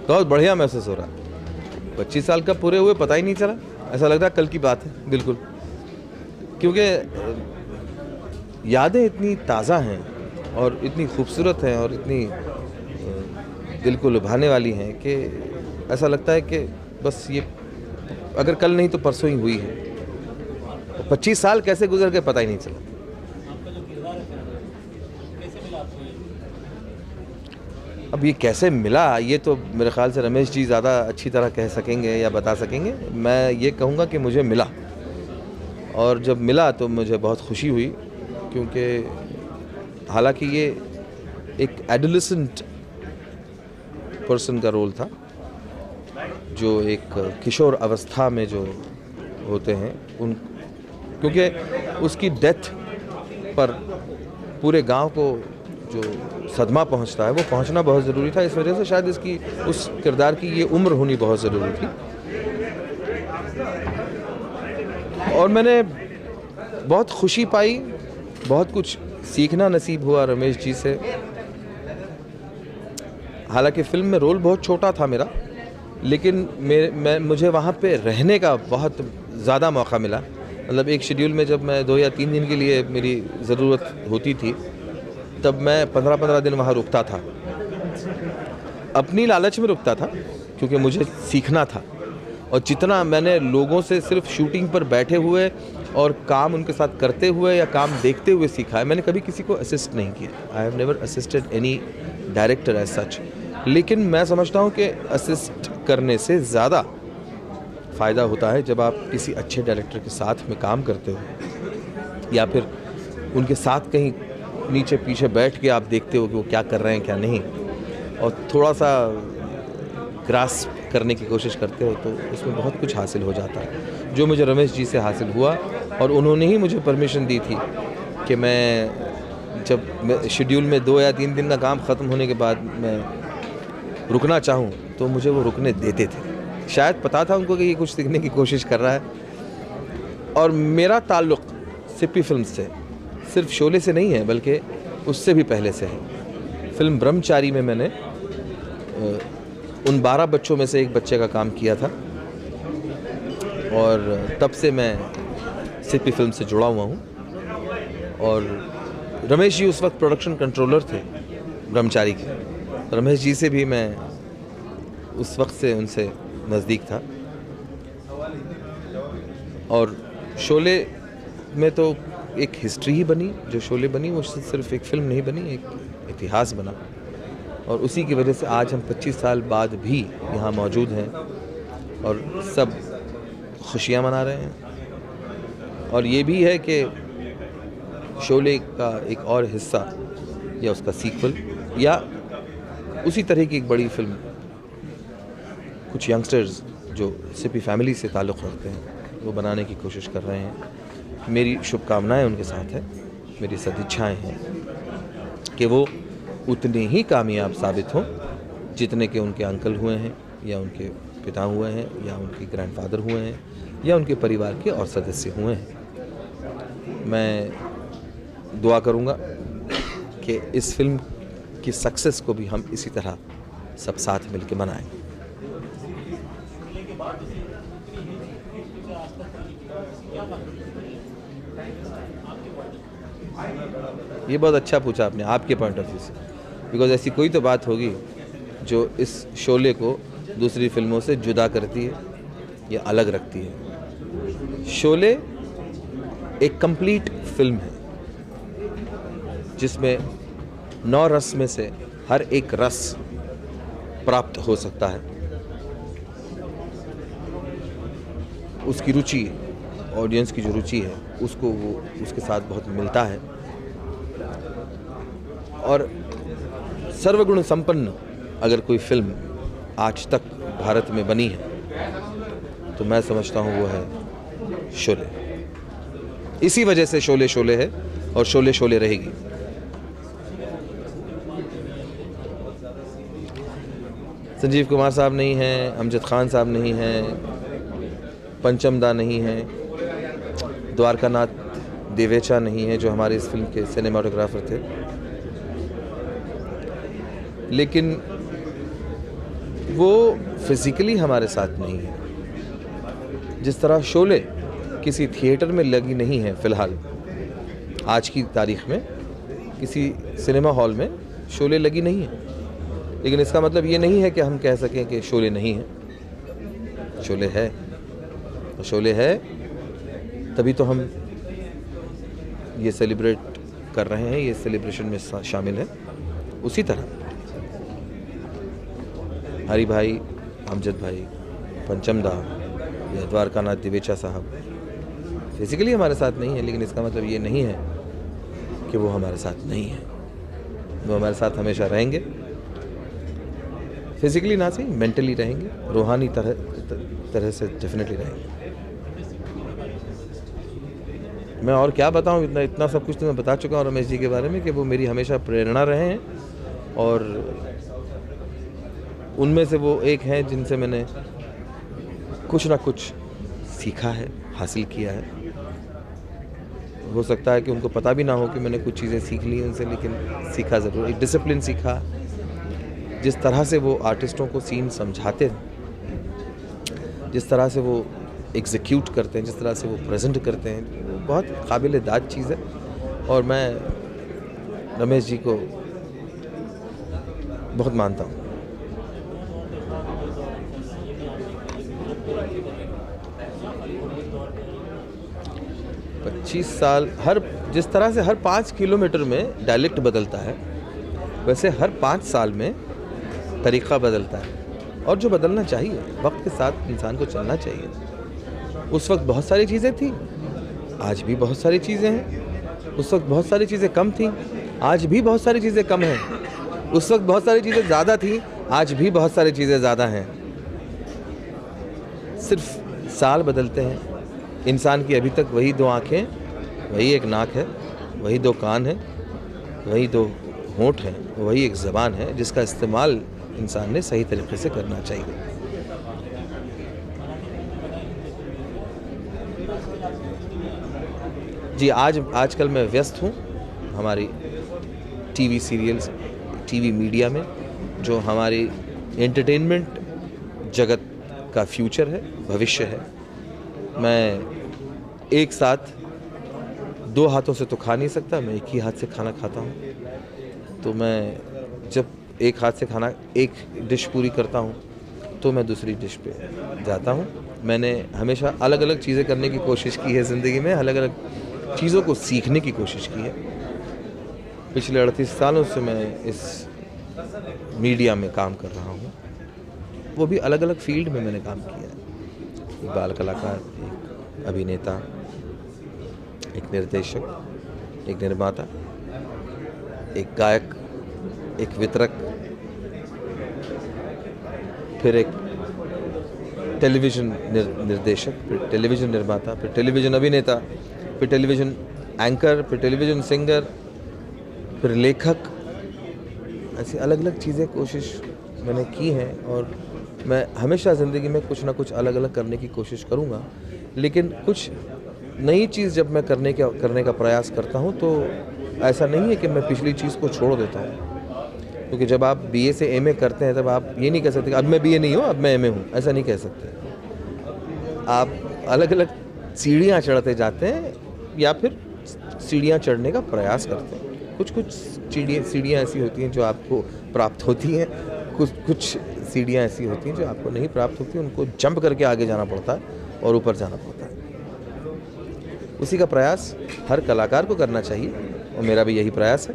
बहुत बढ़िया महसूस हो रहा है। 25 साल का पूरे हुए पता ही नहीं चला, ऐसा लग रहा है कल की बात है बिल्कुल, क्योंकि यादें इतनी ताज़ा हैं और इतनी खूबसूरत हैं और इतनी दिल को लुभाने वाली हैं कि ऐसा लगता है कि बस ये अगर कल नहीं तो परसों ही हुई है। 25 साल कैसे गुजर गए पता ही नहीं चला। अब ये कैसे मिला ये तो मेरे ख्याल से रमेश जी ज़्यादा अच्छी तरह कह सकेंगे या बता सकेंगे। मैं ये कहूँगा कि मुझे मिला, और जब मिला तो मुझे बहुत खुशी हुई, क्योंकि हालांकि ये एक एडोलेसेंट पर्सन का रोल था, जो एक किशोर अवस्था में जो होते हैं उन, क्योंकि उसकी डेथ पर पूरे गांव को जो सदमा पहुंचता है वो पहुंचना बहुत ज़रूरी था। इस वजह से शायद इसकी उस किरदार की ये उम्र होनी बहुत ज़रूरी थी। और मैंने बहुत खुशी पाई, बहुत कुछ सीखना नसीब हुआ रमेश जी से। हालांकि फ़िल्म में रोल बहुत छोटा था मेरा, लेकिन मुझे वहाँ पे रहने का बहुत ज़्यादा मौका मिला। मतलब एक शेड्यूल में जब मैं 2 या 3 दिन के लिए मेरी ज़रूरत होती थी, तब मैं 15-15 दिन वहाँ रुकता था। अपनी लालच में रुकता था क्योंकि मुझे सीखना था, और जितना मैंने लोगों से सिर्फ शूटिंग पर बैठे हुए और काम उनके साथ करते हुए या काम देखते हुए सीखा है। मैंने कभी किसी को असिस्ट नहीं किया। I have never assisted any director as such. लेकिन मैं समझता हूँ कि असिस्ट करने से ज़्यादा फ़ायदा होता है जब आप किसी अच्छे डायरेक्टर के साथ में काम करते हो, या फिर उनके साथ कहीं नीचे पीछे बैठ के आप देखते हो कि वो क्या कर रहे हैं क्या नहीं, और थोड़ा सा ग्रास्प करने की कोशिश करते हो, तो उसमें बहुत कुछ हासिल हो जाता है, जो मुझे रमेश जी से हासिल हुआ। और उन्होंने ही मुझे परमिशन दी थी कि जब शेड्यूल में 2 या 3 दिन का काम ख़त्म होने के बाद मैं रुकना चाहूँ तो मुझे वो रुकने देते थे। शायद पता था उनको कि ये कुछ सीखने की कोशिश कर रहा है। और मेरा ताल्लुक़ सिप्पी फिल्म से सिर्फ शोले से नहीं है, बल्कि उससे भी पहले से है। फिल्म ब्रह्मचारी में मैंने उन 12 बच्चों में से एक बच्चे का काम किया था, और तब से मैं सिप्पी फिल्म से जुड़ा हुआ हूँ। और रमेश जी उस वक्त प्रोडक्शन कंट्रोलर थे ब्रह्मचारी के। रमेश जी से भी मैं उस वक्त से उनसे नज़दीक था। और शोले में तो एक हिस्ट्री ही बनी, जो शोले बनी वो सिर्फ एक फ़िल्म नहीं बनी, एक इतिहास बना। और उसी की वजह से आज हम 25 साल बाद भी यहाँ मौजूद हैं और सब खुशियाँ मना रहे हैं। और ये भी है कि शोले का एक और हिस्सा या उसका सीक्वल या उसी तरह की एक बड़ी फिल्म कुछ यंगस्टर्स जो सिप्पी फैमिली से ताल्लुक़ रखते हैं वो बनाने की कोशिश कर रहे हैं। मेरी शुभकामनाएं उनके साथ हैं, मेरी सदिच्छाएं हैं कि वो उतने ही कामयाब साबित हों जितने के उनके अंकल हुए हैं, या उनके पिता हुए हैं, या उनके ग्रैंडफादर हुए हैं, या उनके परिवार के और सदस्य हुए हैं। मैं दुआ करूँगा कि इस फिल्म की सक्सेस को भी हम इसी तरह सब साथ मिलकर मनाएं। ये बहुत अच्छा पूछा आपने, आपके पॉइंट ऑफ व्यू से, बिकॉज ऐसी कोई तो बात होगी जो इस शोले को दूसरी फिल्मों से जुदा करती है या अलग रखती है। शोले एक कंप्लीट फिल्म है जिसमें 9 रस में से हर एक रस प्राप्त हो सकता है। उसकी रुचि, ऑडियंस की जो रुचि है उसको वो उसके साथ बहुत मिलता है। और सर्वगुण संपन्न अगर कोई फिल्म आज तक भारत में बनी है तो मैं समझता हूँ वो है शोले। इसी वजह से शोले शोले है और शोले शोले रहेगी। संजीव कुमार साहब नहीं हैं, अमजद खान साहब नहीं हैं, पंचम दा नहीं हैं, द्वारकानाथ देवेचा नहीं है जो हमारे इस फिल्म के सिनेमाटोग्राफर थे। लेकिन वो फिज़िकली हमारे साथ नहीं है। जिस तरह शोले किसी थिएटर में लगी नहीं है फ़िलहाल, आज की तारीख़ में किसी सिनेमा हॉल में शोले लगी नहीं है, लेकिन इसका मतलब ये नहीं है कि हम कह सकें कि शोले नहीं है। शोले है, और शोले है तभी तो हम ये सेलिब्रेट कर रहे हैं, ये सेलिब्रेशन में शामिल है। उसी तरह हरी भाई, अमजद भाई, पंचम दा या द्वारकानाथ दिवेचा साहब फिज़िकली हमारे साथ नहीं है, लेकिन इसका मतलब ये नहीं है कि वो हमारे साथ नहीं है। वो हमारे साथ हमेशा रहेंगे, फिज़िकली ना सही मेंटली रहेंगे, रूहानी तरह से डेफिनेटली रहेंगे। मैं और क्या बताऊं, इतना सब कुछ तो मैं बता चुका हूं रमेश जी के बारे में कि वो मेरी हमेशा प्रेरणा रहे हैं, और उनमें से वो एक हैं जिनसे मैंने कुछ ना कुछ सीखा है, हासिल किया है। हो सकता है कि उनको पता भी ना हो कि मैंने कुछ चीज़ें सीख ली उनसे, लेकिन सीखा ज़रूर। एक डिसिप्लिन सीखा, जिस तरह से वो आर्टिस्टों को सीन समझाते हैं, जिस तरह से वो एग्जीक्यूट करते हैं, जिस तरह से वो प्रेजेंट करते हैं, वो बहुत काबिल दाद चीज़ है। और मैं रमेश जी को बहुत मानता हूँ। पच्चीस साल, जिस तरह से हर 5 किलोमीटर में डायलेक्ट बदलता है, वैसे हर 5 साल में तरीक़ा बदलता है, और जो बदलना चाहिए, वक्त के साथ इंसान को चलना चाहिए। उस वक्त बहुत सारी चीज़ें थी, आज भी बहुत सारी चीज़ें हैं। उस वक्त बहुत सारी चीज़ें कम थी, आज भी बहुत सारी चीज़ें कम हैं। उस वक्त बहुत सारी चीज़ें ज़्यादा थी, आज भी बहुत सारी चीज़ें ज़्यादा हैं। सिर्फ साल बदलते हैं। इंसान की अभी तक वही 2 आँखें, वही एक नाक है, वही 2 कान है, वही 2 होंठ हैं, वही एक ज़बान है, जिसका इस्तेमाल इंसान ने सही तरीके से करना चाहिए। जी, आजकल मैं व्यस्त हूँ हमारी टीवी सीरियल्स, टीवी मीडिया में, जो हमारी एंटरटेनमेंट जगत का फ्यूचर है, भविष्य है। मैं एक साथ 2 हाथों से तो खा नहीं सकता, मैं एक ही हाथ से खाना खाता हूँ। तो मैं जब एक हाथ से खाना, एक डिश पूरी करता हूँ, तो मैं दूसरी डिश पे जाता हूँ। मैंने हमेशा अलग अलग चीज़ें करने की कोशिश की है ज़िंदगी में, अलग अलग चीज़ों को सीखने की कोशिश की है। पिछले 38 सालों से मैं इस मीडिया में काम कर रहा हूँ, वो भी अलग अलग फील्ड में मैंने काम किया है। एक बाल कलाकार, एक अभिनेता, एक निर्देशक, एक निर्माता, एक गायक, एक वितरक, फिर एक टेलीविज़न निर्देशक, फिर टेलीविज़न निर्माता, फिर टेलीविज़न अभिनेता, फिर टेलीविज़न एंकर, फिर टेलीविज़न सिंगर, फिर लेखक। ऐसी अलग अलग चीज़ें कोशिश मैंने की हैं, और मैं हमेशा ज़िंदगी में कुछ ना कुछ अलग अलग करने की कोशिश करूँगा। लेकिन कुछ नई चीज़ जब मैं करने का प्रयास करता हूँ, तो ऐसा नहीं है कि मैं पिछली चीज़ को छोड़ देता हूँ। क्योंकि जब आप बीए से एमए करते हैं, तब आप ये नहीं कह सकते कि अब मैं बीए नहीं हूँ, अब मैं एमए हूँ, ऐसा नहीं कह सकते। आप अलग अलग सीढ़ियाँ चढ़ते जाते हैं, या फिर सीढ़ियाँ चढ़ने का प्रयास करते हैं। कुछ सीढ़ियाँ ऐसी होती हैं जो आपको प्राप्त होती हैं, कुछ सीढ़ियाँ ऐसी होती हैं जो आपको नहीं प्राप्त होती, उनको जंप करके आगे जाना पड़ता है और ऊपर जाना पड़ता है। उसी का प्रयास हर कलाकार को करना चाहिए, और मेरा भी यही प्रयास है।